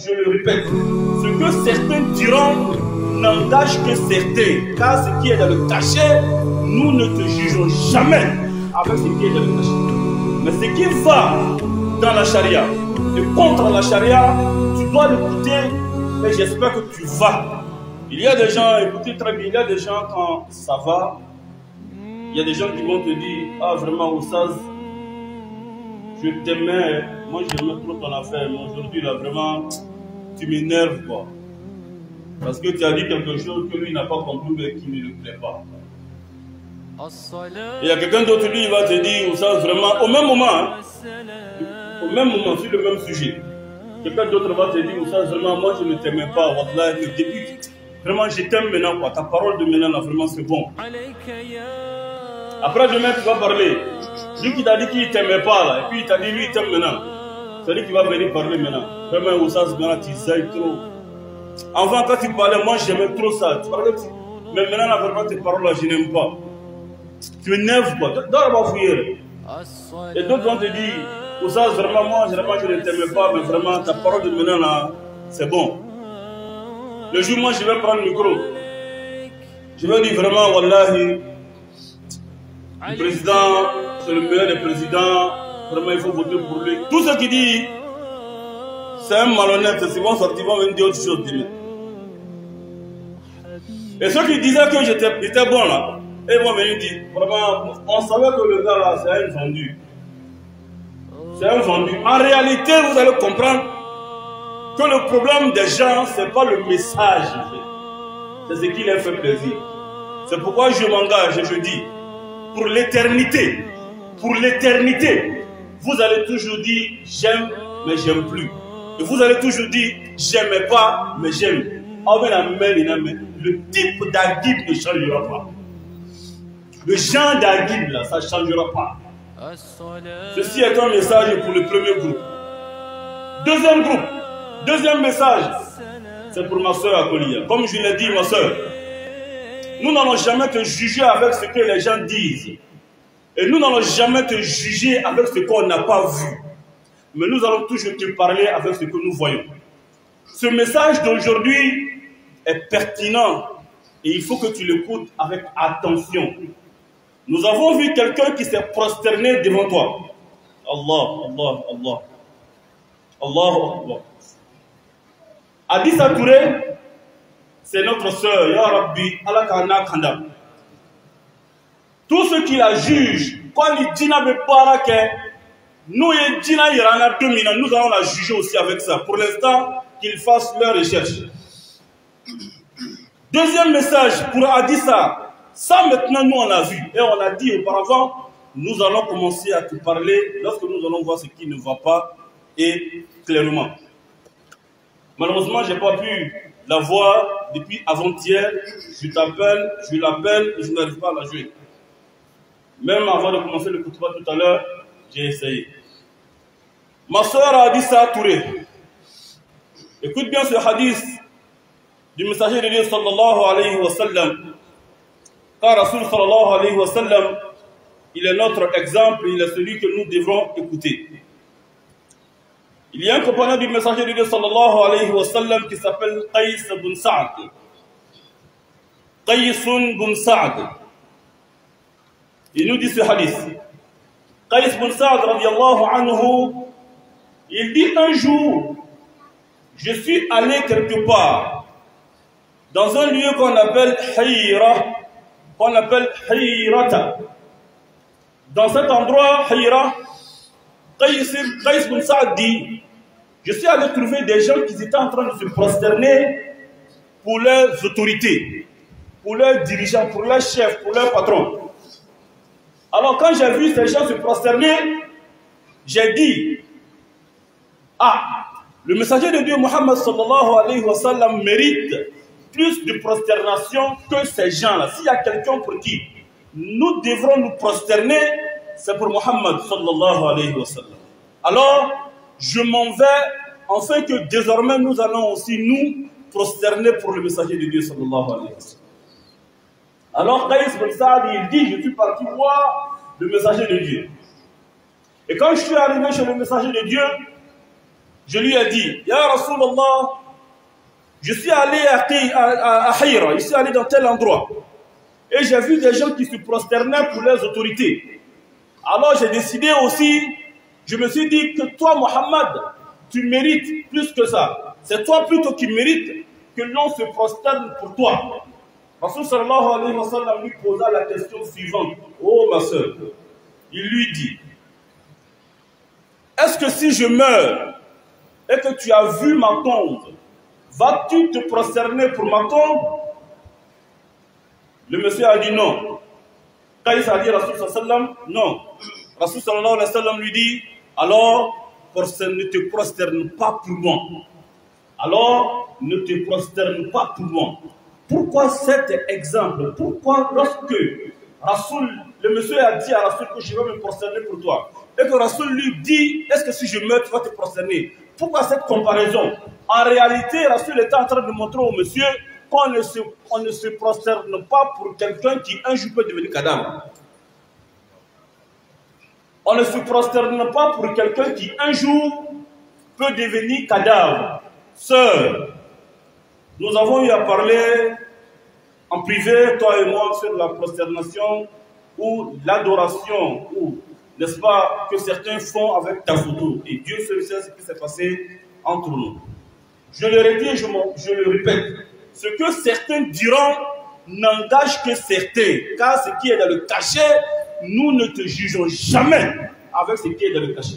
Je le répète, ce que certains diront n'engage que certains, car ce qui est dans le cachet, nous ne te jugeons jamais avec ce qui est dans le cachet. Mais ce qui va dans la charia et contre la charia, tu dois l'écouter et j'espère que tu vas. Il y a des gens, écoutez très bien, il y a des gens quand ça va, il y a des gens qui vont te dire, ah vraiment Oussaz, je t'aimais, moi j'aimais trop ton affaire, mais aujourd'hui là vraiment, tu m'énerves quoi. Parce que tu as dit quelque chose que lui n'a pas compris mais qui ne lui plaît pas. Et il y a quelqu'un d'autre, lui, il va te dire, Oussaz, vraiment, au même moment, hein, sur le même sujet. Quelqu'un d'autre va te dire, Oussaz, vraiment, moi je ne t'aimais pas, Wallah, le début, vraiment je t'aime maintenant quoi, ta parole de maintenant là, vraiment c'est bon. Après demain tu vas parler. Lui qui t'a dit qu'il ne t'aimait pas là, et puis il t'a dit lui il t'aime maintenant. C'est lui qui va venir parler maintenant. Vraiment Oussaz, maintenant tu zailles trop. Avant quand tu parlais, moi j'aimais trop ça. Tu parlais, mais maintenant là, vraiment tes paroles là, je n'aime pas. Tu m'énerves quoi. Dans la fouiller. Et d'autres vont te dire, Oussaz, vraiment moi je ne t'aimais pas, mais vraiment ta parole de maintenant là, c'est bon. Le jour moi je vais prendre le micro. Je vais dire vraiment, wallahi, le président, c'est le meilleur des présidents, vraiment il faut voter pour lui. Tout ce qui dit, c'est un malhonnête, s'ils vont sortir, ils vont venir dire autre chose. Et ceux qui disaient que j'étais bon là, ils vont venir dire, vraiment, on savait que le gars là, c'est un vendu. C'est un vendu. En réalité, vous allez comprendre que le problème des gens, ce n'est pas le message, c'est ce qui leur fait plaisir. C'est pourquoi je m'engage et je dis, pour l'éternité, vous allez toujours dire j'aime, mais j'aime plus. Et vous allez toujours dire j'aimais pas, mais j'aime. Le type d'Aguib ne changera pas. Le genre d'Aguib là, ça ne changera pas. Ceci est un message pour le premier groupe. Deuxième message, c'est pour ma soeur Akolia. Comme je l'ai dit, ma soeur, nous n'allons jamais te juger avec ce que les gens disent. Et nous n'allons jamais te juger avec ce qu'on n'a pas vu. Mais nous allons toujours te parler avec ce que nous voyons. Ce message d'aujourd'hui est pertinent et il faut que tu l'écoutes avec attention. Nous avons vu quelqu'un qui s'est prosterné devant toi. Allah. Adissa Touré, c'est notre soeur, Ya Rabbi, Allah Kana Kanda. Tous ceux qui la jugent, quand ils disent nous allons la juger aussi avec ça. Pour l'instant, qu'ils fassent leur recherche. Deuxième message pour Adissa. Ça maintenant, nous on a vu. Et on a dit auparavant, nous allons commencer à te parler lorsque nous allons voir ce qui ne va pas et clairement. Malheureusement, je n'ai pas pu la voir depuis avant-hier. Je l'appelle et je n'arrive pas à la jouer. Même avant de commencer le khutbah tout à l'heure, j'ai essayé. Ma soeur Adissa Touré, écoute bien ce hadith du messager de Dieu sallallahu alayhi wa sallam. Car Rasoul sallallahu alayhi wa sallam, il est notre exemple, il est celui que nous devrons écouter. Il y a un compagnon du messager de Dieu sallallahu alayhi wa sallam qui s'appelle Qais bin Sa'd. Qais bin Sa'd. Il nous dit ce hadith. Qais bin Sa'd radiyallahu anhu, il dit un jour, je suis allé quelque part, dans un lieu qu'on appelle Hira, qu'on appelle Hirata. Dans cet endroit, Hira, Qais bin Sa'd dit, je suis allé trouver des gens qui étaient en train de se prosterner pour leurs autorités, pour leurs dirigeants, pour leurs chefs, pour leurs patrons. Alors quand j'ai vu ces gens se prosterner, j'ai dit, ah, le messager de Dieu Muhammad sallallahu alayhi wa sallam mérite plus de prosternation que ces gens-là. S'il y a quelqu'un pour qui nous devrons nous prosterner, c'est pour Muhammad sallallahu alayhi wa sallam. Alors, je m'en vais, afin que désormais nous allons aussi nous prosterner pour le messager de Dieu sallallahu alayhi wa sallam. Alors, Qais bin Sa'd, il dit, je suis parti voir le messager de Dieu. Et quand je suis arrivé chez le messager de Dieu, Je lui ai dit, Ya Rasulallah, je suis allé à Hira, je suis allé dans tel endroit. Et j'ai vu des gens qui se prosternaient pour leurs autorités. Alors j'ai décidé aussi, je me suis dit que toi, Mohammed, tu mérites plus que ça. C'est toi plutôt qui mérites que l'on se prosterne pour toi. Rasul sallallahu alayhi wa sallam lui posa la question suivante. Oh ma soeur, il lui dit, est-ce que si je meurs et que tu as vu ma tombe, vas-tu te prosterner pour ma tombe? Le monsieur a dit non. Quand il a dit Rasul sallallahu alayhi wa sallam, non. Rasul sallallahu alayhi wa sallam lui dit, alors ne te prosterne pas pour moi. Alors ne te prosterne pas pour moi. Pourquoi cet exemple? Pourquoi lorsque Rasoul, le monsieur a dit à Rasoul que je vais me prosterner pour toi, et que Rasoul lui dit, est-ce que si je meurs, tu vas te prosterner? Pourquoi cette comparaison? En réalité, Rasoul était en train de montrer au monsieur qu'on ne se prosterne pas pour quelqu'un qui un jour peut devenir cadavre. On ne se prosterne pas pour quelqu'un qui un jour peut devenir cadavre. Sœur, nous avons eu à parler en privé, toi et moi, sur la prosternation ou l'adoration, ou, n'est-ce pas, que certains font avec ta photo. Et Dieu seul sait ce qui s'est passé entre nous. Je le répète, je le répète. Ce que certains diront n'engage que certains. Car ce qui est dans le cachet, nous ne te jugeons jamais avec ce qui est dans le cachet.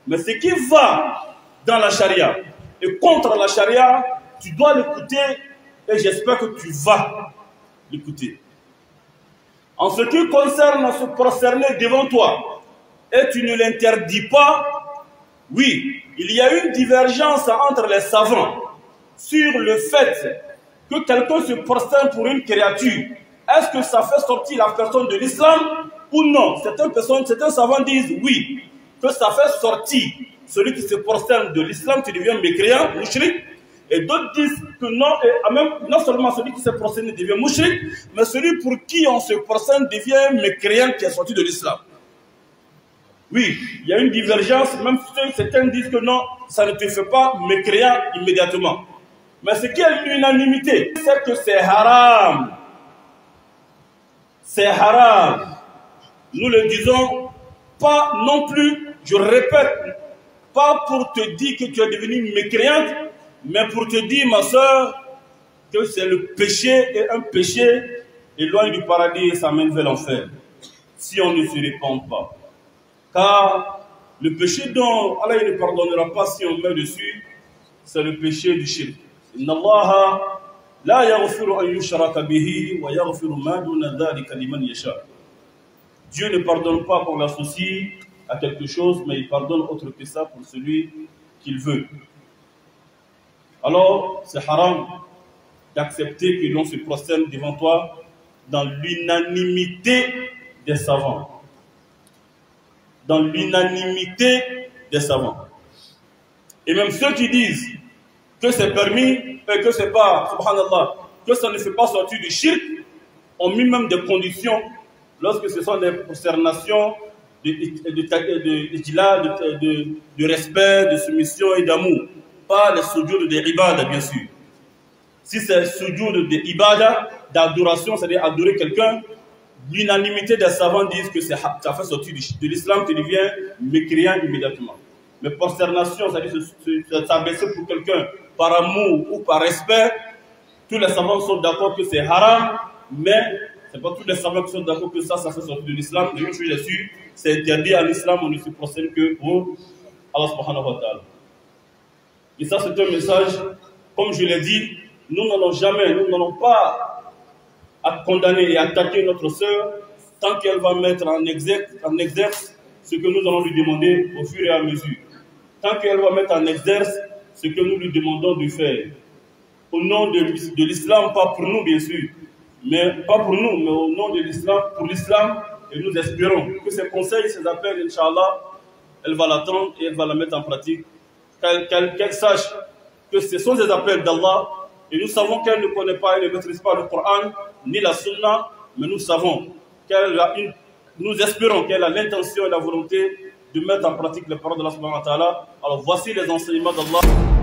Mais ce qui va dans la charia et contre la charia, tu dois l'écouter et j'espère que tu vas l'écouter. En ce qui concerne se prosterner devant toi, et tu ne l'interdis pas, oui, il y a une divergence entre les savants sur le fait que quelqu'un se prosterne pour une créature. Est-ce que ça fait sortir la personne de l'islam ou non? Certains savants disent oui, que ça fait sortir celui qui se prosterne de l'islam, tu deviens mécréant, mouchrik. Et d'autres disent que non, et même, non seulement celui qui se prosterne devient mouchrik, mais celui pour qui on se prosterne devient mécréant qui est sorti de l'islam. Oui, il y a une divergence, même si certains disent que non, ça ne te fait pas mécréant immédiatement. Mais ce qui est l'unanimité, c'est que c'est haram. C'est haram. Nous le disons pas non plus, je répète, pas pour te dire que tu es devenue mécréante, mais pour te dire, ma soeur, que c'est le péché et un péché éloigne du paradis et ça mène vers l'enfer. Si on ne se répand pas. Car le péché dont Allah ne pardonnera pas si on met dessus, c'est le péché du shirk. Inna Allah la yaghfiru an yushraka bihi wa yaghfiru ma duna dhalika liman yasha. Dieu ne pardonne pas qu'on l'associe à quelque chose, mais il pardonne autre que ça pour celui qu'il veut. Alors, c'est haram d'accepter que l'on se prosterne devant toi dans l'unanimité des savants. Dans l'unanimité des savants. Et même ceux qui disent que c'est permis et que c'est pas, subhanallah, que ça ne fait pas sortir du shirk, ont mis même des conditions lorsque ce sont des prosternations de respect, de soumission et d'amour. Pas les soujouds de ibada, bien sûr. Si c'est soujouds de ibada, d'adoration, c'est-à-dire adorer quelqu'un, l'unanimité des savants disent que ça fait sortir de l'islam, tu deviens mécréant immédiatement. Mais prosternation, c'est-à-dire s'abaisser pour quelqu'un par amour ou par respect, tous les savants sont d'accord que c'est haram, mais c'est pas tous les savants qui sont d'accord que ça fait sortir de l'islam. De une chose est sûre, c'est interdit à l'islam, on ne se prosterne que pour Allah subhanahu wa ta'ala. Et ça, c'est un message, comme je l'ai dit, nous n'allons pas à condamner et attaquer notre sœur tant qu'elle va mettre en exerce ce que nous allons lui demander au fur et à mesure. Tant qu'elle va mettre en exerce ce que nous lui demandons de faire. Au nom de l'islam, pas pour nous bien sûr, mais pas pour nous, mais au nom de l'islam, pour l'islam, et nous espérons que ces conseils, ces appels, Inch'Allah, elle va l'attendre et elle va la mettre en pratique. Qu'elle sache que ce sont des appels d'Allah et nous savons qu'elle ne connaît pas et ne maîtrise pas le Coran ni la Sunna, mais nous savons nous espérons qu'elle a l'intention et la volonté de mettre en pratique les paroles de Allah subhanahu wa ta'ala. Alors voici les enseignements d'Allah.